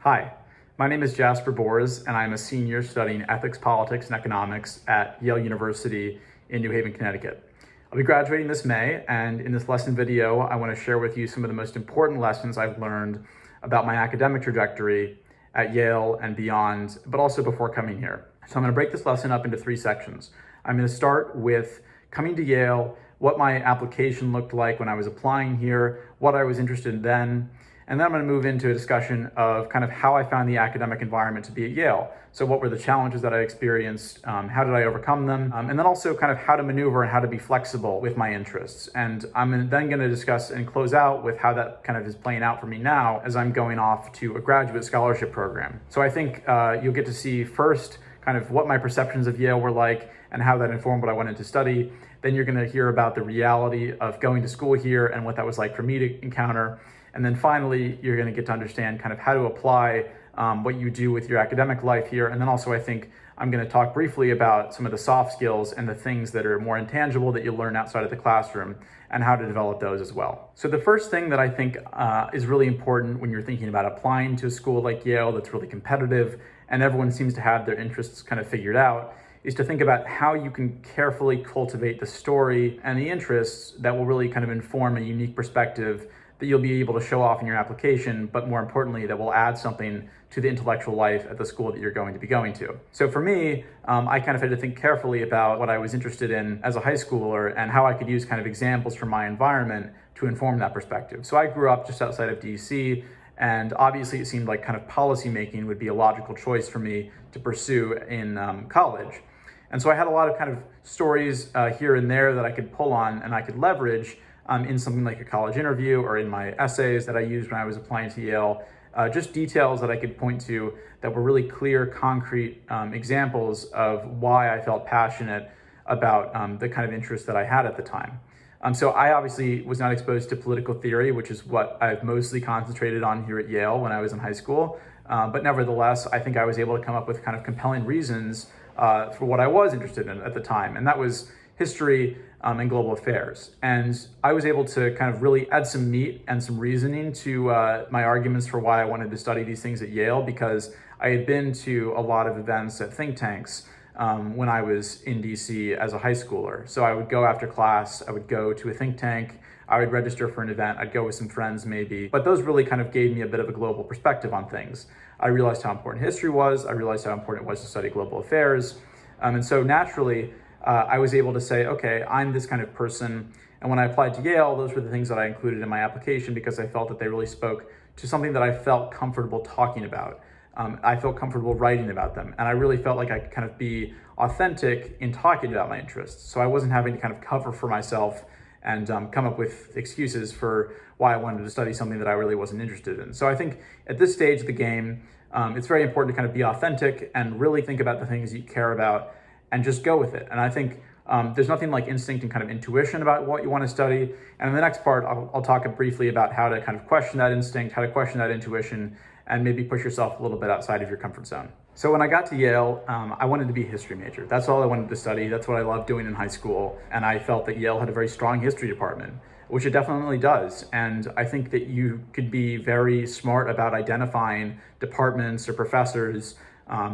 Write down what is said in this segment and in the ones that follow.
Hi, my name is Jasper, and I'm a senior studying ethics, politics, and economics at Yale University in New Haven, Connecticut. I'll be graduating this May, and in this lesson video, I want to share with you some of the most important lessons I've learned about my academic trajectory at Yale and beyond, but also before coming here. So I'm going to break this lesson up into three sections. I'm going to start with coming to Yale, what my application looked like when I was applying here, what I was interested in then, and then I'm going to move into a discussion of kind of how I found the academic environment to be at Yale. So what were the challenges that I experienced? How did I overcome them? And then also kind of how to maneuver and how to be flexible with my interests. And I'm then going to discuss and close out with how that kind of is playing out for me now as I'm going off to a graduate scholarship program. So I think you'll get to see first kind of what my perceptions of Yale were like and how that informed what I wanted to study. Then you're going to hear about the reality of going to school here and what that was like for me to encounter. And then finally, you're going to get to understand kind of how to apply what you do with your academic life here. And then also, I think I'm going to talk briefly about some of the soft skills and the things that are more intangible that you learn outside of the classroom and how to develop those as well. So the first thing that I think is really important when you're thinking about applying to a school like Yale that's really competitive and everyone seems to have their interests kind of figured out is to think about how you can carefully cultivate the story and the interests that will really kind of inform a unique perspective that you'll be able to show off in your application, but more importantly, that will add something to the intellectual life at the school that you're going to be going to. So for me, I kind of had to think carefully about what I was interested in as a high schooler and how I could use kind of examples from my environment to inform that perspective. So I grew up just outside of DC, and obviously it seemed like kind of policy making would be a logical choice for me to pursue in college. And so I had a lot of kind of stories here and there that I could pull on and I could leverage in something like a college interview or in my essays that I used when I was applying to Yale, just details that I could point to that were really clear, concrete examples of why I felt passionate about the kind of interest that I had at the time. So I obviously was not exposed to political theory, which is what I've mostly concentrated on here at Yale when I was in high school. But nevertheless, I think I was able to come up with kind of compelling reasons for what I was interested in at the time. And that was history and global affairs. And I was able to kind of really add some meat and some reasoning to my arguments for why I wanted to study these things at Yale, because I had been to a lot of events at think tanks when I was in DC as a high schooler. So I would go after class, I would go to a think tank, I would register for an event, I'd go with some friends maybe, but those really kind of gave me a bit of a global perspective on things. I realized how important history was, I realized how important it was to study global affairs, and so naturally, I was able to say, okay, I'm this kind of person. And when I applied to Yale, those were the things that I included in my application because I felt that they really spoke to something that I felt comfortable talking about. I felt comfortable writing about them. And I really felt like I could kind of be authentic in talking about my interests. So I wasn't having to kind of cover for myself and come up with excuses for why I wanted to study something that I really wasn't interested in. So I think at this stage of the game, it's very important to kind of be authentic and really think about the things you care about and just go with it. And I think there's nothing like instinct and kind of intuition about what you want to study. And in the next part, I'll talk briefly about how to kind of question that instinct, how to question that intuition, and maybe push yourself a little bit outside of your comfort zone. So when I got to Yale, I wanted to be a history major. That's all I wanted to study. That's what I loved doing in high school. And I felt that Yale had a very strong history department, which it definitely does. And I think that you could be very smart about identifying departments or professors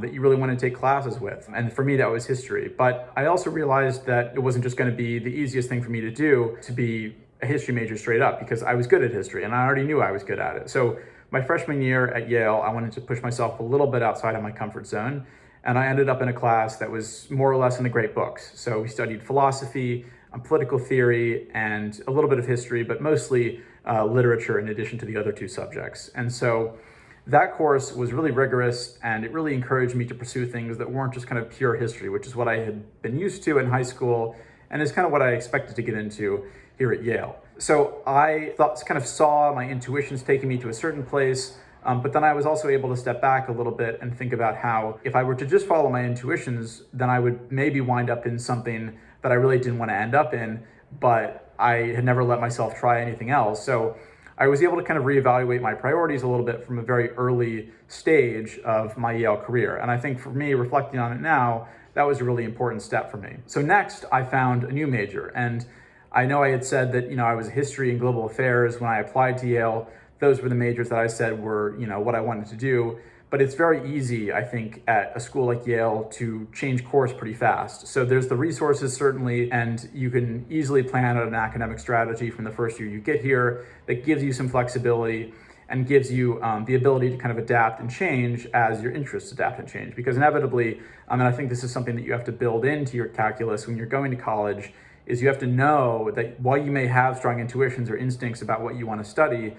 that you really want to take classes with. And for me, that was history. But I also realized that it wasn't just going to be the easiest thing for me to do to be a history major straight up, because I was good at history and I already knew I was good at it. So my freshman year at Yale, I wanted to push myself a little bit outside of my comfort zone. And I ended up in a class that was more or less in the great books. So we studied philosophy, political theory, and a little bit of history, but mostly literature in addition to the other two subjects. And so that course was really rigorous, and it really encouraged me to pursue things that weren't just kind of pure history, which is what I had been used to in high school and is kind of what I expected to get into here at Yale. So I kind of saw my intuitions taking me to a certain place, but then I was also able to step back a little bit and think about how if I were to just follow my intuitions, then I would maybe wind up in something that I really didn't want to end up in, but I had never let myself try anything else. So I was able to kind of reevaluate my priorities a little bit from a very early stage of my Yale career. And I think for me, reflecting on it now, that was a really important step for me. So next, I found a new major. And I know I had said that, I was history and global affairs when I applied to Yale. those were the majors that I said were, what I wanted to do. But it's very easy, I think, at a school like Yale to change course pretty fast. So there's the resources, certainly, and you can easily plan out an academic strategy from the first year you get here that gives you some flexibility and gives you the ability to kind of adapt and change as your interests adapt and change. Because inevitably, and I think this is something that you have to build into your calculus when you're going to college, is you have to know that while you may have strong intuitions or instincts about what you want to study,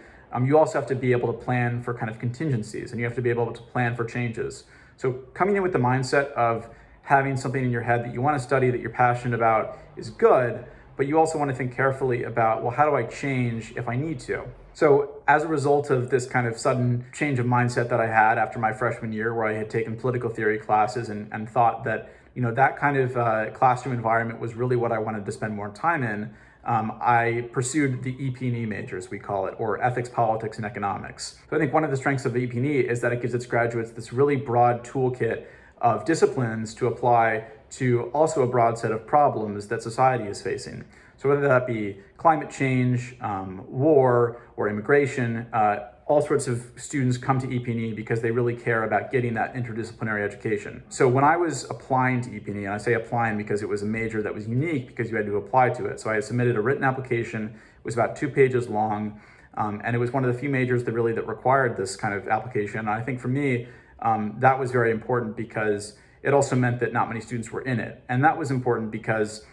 you also have to be able to plan for kind of contingencies, and you have to be able to plan for changes. So coming in with the mindset of having something in your head that you want to study, that you're passionate about, is good, but you also want to think carefully about, well, how do I change if I need to? So as a result of this kind of sudden change of mindset that I had after my freshman year, where I had taken political theory classes and thought that, that kind of classroom environment was really what I wanted to spend more time in, I pursued the EP&E majors, we call it, or ethics, politics, and economics. So I think one of the strengths of EP&E is that it gives its graduates this really broad toolkit of disciplines to apply to also a broad set of problems that society is facing. So whether that be climate change, war, or immigration, all sorts of students come to EP&E because they really care about getting that interdisciplinary education. So when I was applying to EP&E, and I say applying because it was a major that was unique because you had to apply to it. So I submitted a written application, it was about 2 pages long, and it was one of the few majors that required this kind of application. And I think for me, that was very important because it also meant that not many students were in it. And that was important because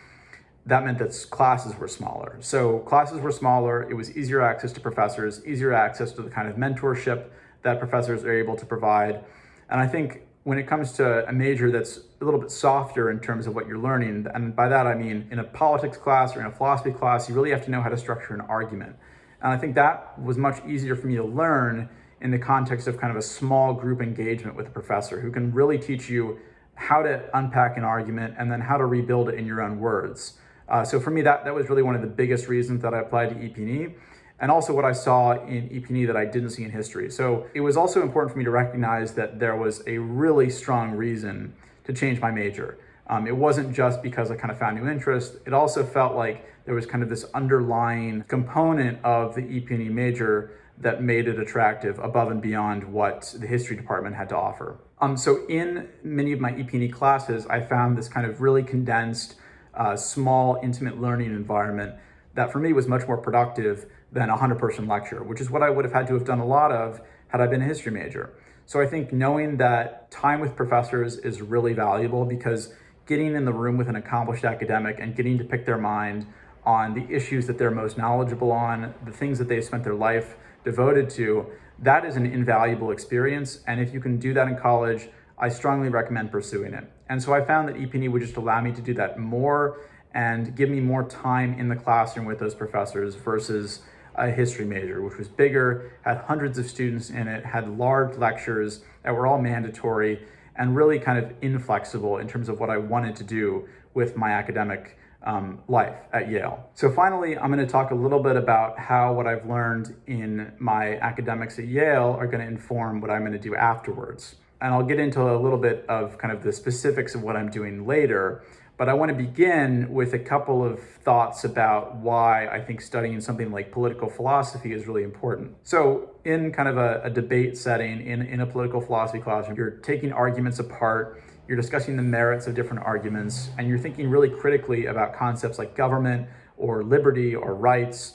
that meant that classes were smaller. So classes were smaller, it was easier access to professors, easier access to the kind of mentorship that professors are able to provide. And I think when it comes to a major that's a little bit softer in terms of what you're learning, and by that I mean in a politics class or in a philosophy class, you really have to know how to structure an argument. And I think that was much easier for me to learn in the context of kind of a small group engagement with a professor who can really teach you how to unpack an argument and then how to rebuild it in your own words. So for me, that was really one of the biggest reasons that I applied to EP&E, and also what I saw in EP&E that I didn't see in history. So it was also important for me to recognize that there was a really strong reason to change my major. It wasn't just because I kind of found new interest. It also felt like there was kind of this underlying component of the EP&E major that made it attractive above and beyond what the history department had to offer. So in many of my EP&E classes, I found this kind of really condensed, small, intimate learning environment that for me was much more productive than a 100-person lecture, which is what I would have had to have done a lot of had I been a history major. So I think knowing that time with professors is really valuable because getting in the room with an accomplished academic and getting to pick their mind on the issues that they're most knowledgeable on, the things that they've spent their life devoted to, that is an invaluable experience. And if you can do that in college, I strongly recommend pursuing it. And so I found that EP&E would just allow me to do that more and give me more time in the classroom with those professors versus a history major, which was bigger, had hundreds of students in it, had large lectures that were all mandatory and really kind of inflexible in terms of what I wanted to do with my academic life at Yale. So finally, I'm going to talk a little bit about how what I've learned in my academics at Yale are going to inform what I'm going to do afterwards. And I'll get into a little bit of kind of the specifics of what I'm doing later, but I want to begin with a couple of thoughts about why I think studying something like political philosophy is really important. So in kind of a debate setting, in a political philosophy class, you're taking arguments apart, you're discussing the merits of different arguments, and you're thinking really critically about concepts like government or liberty or rights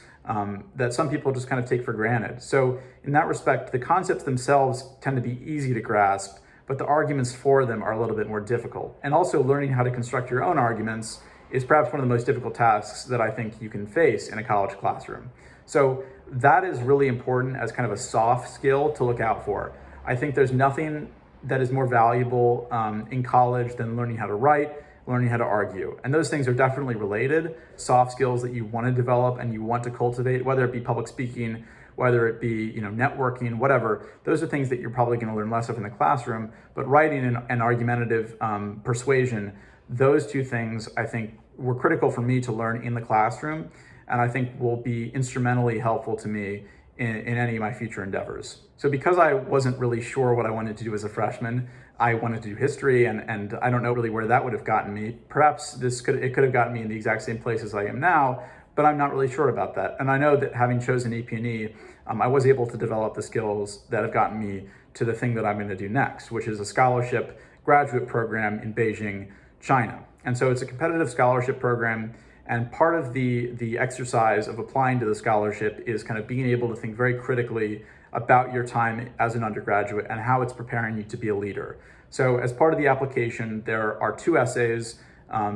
that some people just kind of take for granted. So in that respect, the concepts themselves tend to be easy to grasp, but the arguments for them are a little bit more difficult. And also learning how to construct your own arguments is perhaps one of the most difficult tasks that I think you can face in a college classroom. So that is really important as kind of a soft skill to look out for. I think there's nothing that is more valuable in college than learning how to write, learning how to argue. And those things are definitely related. Soft skills that you want to develop and you want to cultivate, whether it be public speaking, whether it be networking, whatever, those are things that you're probably going to learn less of in the classroom. But writing and argumentative persuasion, those two things I think were critical for me to learn in the classroom, and I think will be instrumentally helpful to me in any of my future endeavors. So because I wasn't really sure what I wanted to do as a freshman, I wanted to do history, and I don't know really where that would have gotten me. Perhaps it could have gotten me in the exact same place as I am now, but I'm not really sure about that. And I know that having chosen EP&E, I was able to develop the skills that have gotten me to the thing that I'm going to do next, which is a scholarship graduate program in Beijing, China. And so it's a competitive scholarship program. And part of the exercise of applying to the scholarship is kind of being able to think very critically about your time as an undergraduate and how it's preparing you to be a leader. So as part of the application, there are 2 essays.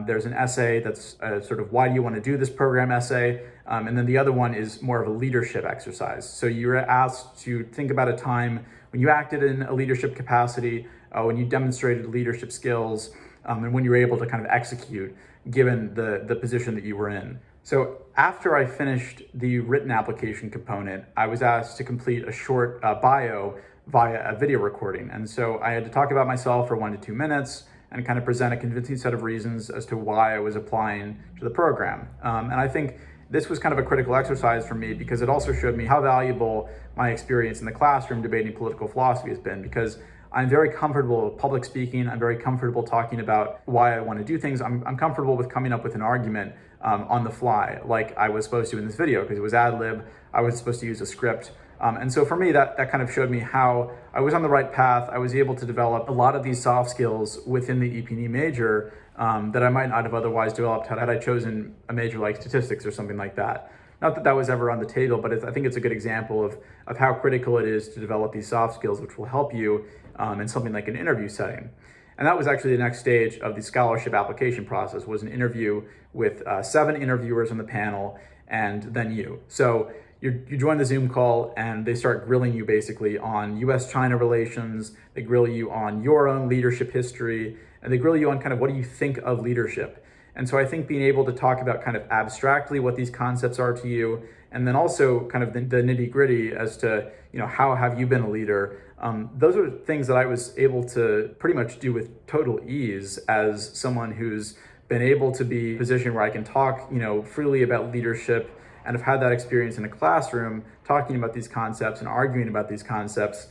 There's an essay that's sort of why do you want to do this program essay, and then the other one is more of a leadership exercise. So you're asked to think about a time when you acted in a leadership capacity, when you demonstrated leadership skills, and when you were able to kind of execute given the position that you were in. So after I finished the written application component, I was asked to complete a short bio via a video recording. And so I had to talk about myself for 1 to 2 minutes and kind of present a convincing set of reasons as to why I was applying to the program. And I think this was kind of a critical exercise for me because it also showed me how valuable my experience in the classroom debating political philosophy has been, because I'm very comfortable with public speaking. I'm very comfortable talking about why I want to do things. I'm comfortable with coming up with an argument on the fly, like I was supposed to in this video, because it was ad lib. I was supposed to use a script. And so for me, that kind of showed me how I was on the right path. I was able to develop a lot of these soft skills within the EP&E major that I might not have otherwise developed had I chosen a major like statistics or something like that. Not that that was ever on the table, but I think it's a good example of how critical it is to develop these soft skills, which will help you in something like an interview setting. And that was actually the next stage of the scholarship application process, was an interview with 7 interviewers on the panel and then you. So you join the Zoom call and they start grilling you basically on US-China relations. They grill you on your own leadership history, and they grill you on kind of what do you think of leadership. And so I think being able to talk about kind of abstractly what these concepts are to you, and then also kind of the nitty gritty as to, how have you been a leader? Those are things that I was able to pretty much do with total ease as someone who's been able to be in a position where I can talk, freely about leadership and have had that experience in a classroom talking about these concepts and arguing about these concepts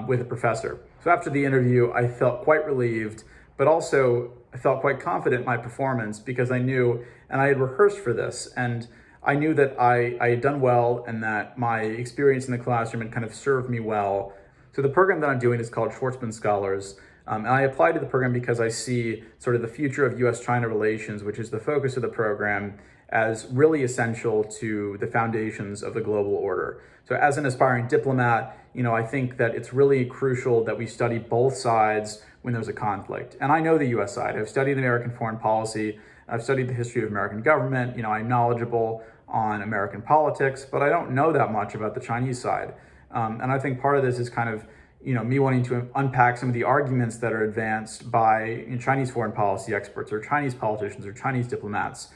with a professor. So after the interview, I felt quite relieved, but also I felt quite confident in my performance because I knew, and I had rehearsed for this, and I knew that I had done well and that my experience in the classroom had kind of served me well. So the program that I'm doing is called Schwartzman Scholars. And I applied to the program because I see sort of the future of US-China relations, which is the focus of the program, as really essential to the foundations of the global order. So as an aspiring diplomat, I think that it's really crucial that we study both sides when there's a conflict. And I know the US side. I've studied American foreign policy. I've studied the history of American government. I'm knowledgeable on American politics, but I don't know that much about the Chinese side. And I think part of this is kind of, me wanting to unpack some of the arguments that are advanced by Chinese foreign policy experts or Chinese politicians or Chinese diplomats.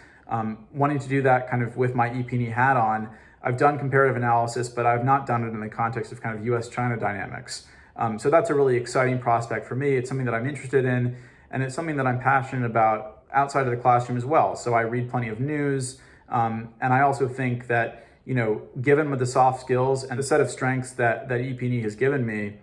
Wanting to do that kind of with my EP&E hat on. I've done comparative analysis, but I've not done it in the context of kind of US-China dynamics. So that's a really exciting prospect for me. It's something that I'm interested in, and it's something that I'm passionate about outside of the classroom as well. So I read plenty of news, and I also think that, given the soft skills and the set of strengths that EP&E has given me,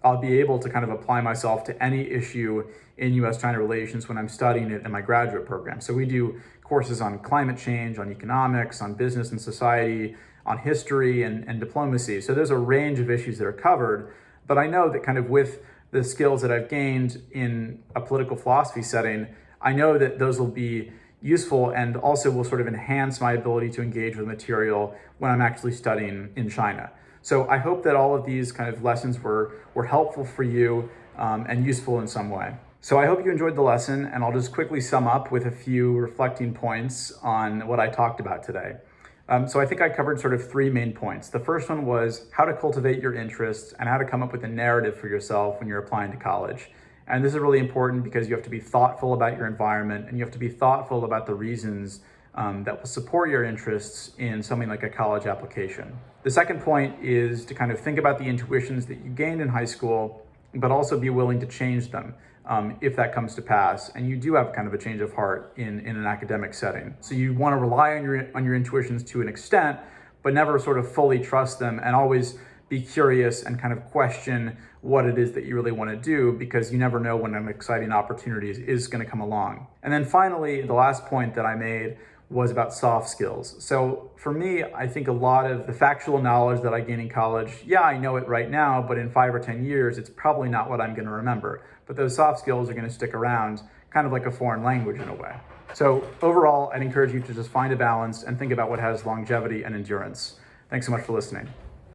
I'll be able to kind of apply myself to any issue in US-China relations when I'm studying it in my graduate program. So we do courses on climate change, on economics, on business and society, on history and diplomacy. So there's a range of issues that are covered, but I know that kind of with the skills that I've gained in a political philosophy setting, I know that those will be useful and also will sort of enhance my ability to engage with material when I'm actually studying in China. So I hope that all of these kind of lessons were helpful for you and useful in some way. So I hope you enjoyed the lesson, and I'll just quickly sum up with a few reflecting points on what I talked about today. So I think I covered sort of 3 main points. The first one was how to cultivate your interests and how to come up with a narrative for yourself when you're applying to college. And this is really important because you have to be thoughtful about your environment and you have to be thoughtful about the reasons that will support your interests in something like a college application. The second point is to kind of think about the intuitions that you gained in high school, but also be willing to change them if that comes to pass. And you do have kind of a change of heart in an academic setting. So you want to rely on your intuitions to an extent, but never sort of fully trust them, and always be curious and kind of question what it is that you really want to do, because you never know when an exciting opportunity is going to come along. And then finally, the last point that I made was about soft skills. So for me, I think a lot of the factual knowledge that I gain in college, yeah, I know it right now, but in 5 or 10 years, it's probably not what I'm going to remember. But those soft skills are going to stick around, kind of like a foreign language in a way. So overall, I'd encourage you to just find a balance and think about what has longevity and endurance. Thanks so much for listening.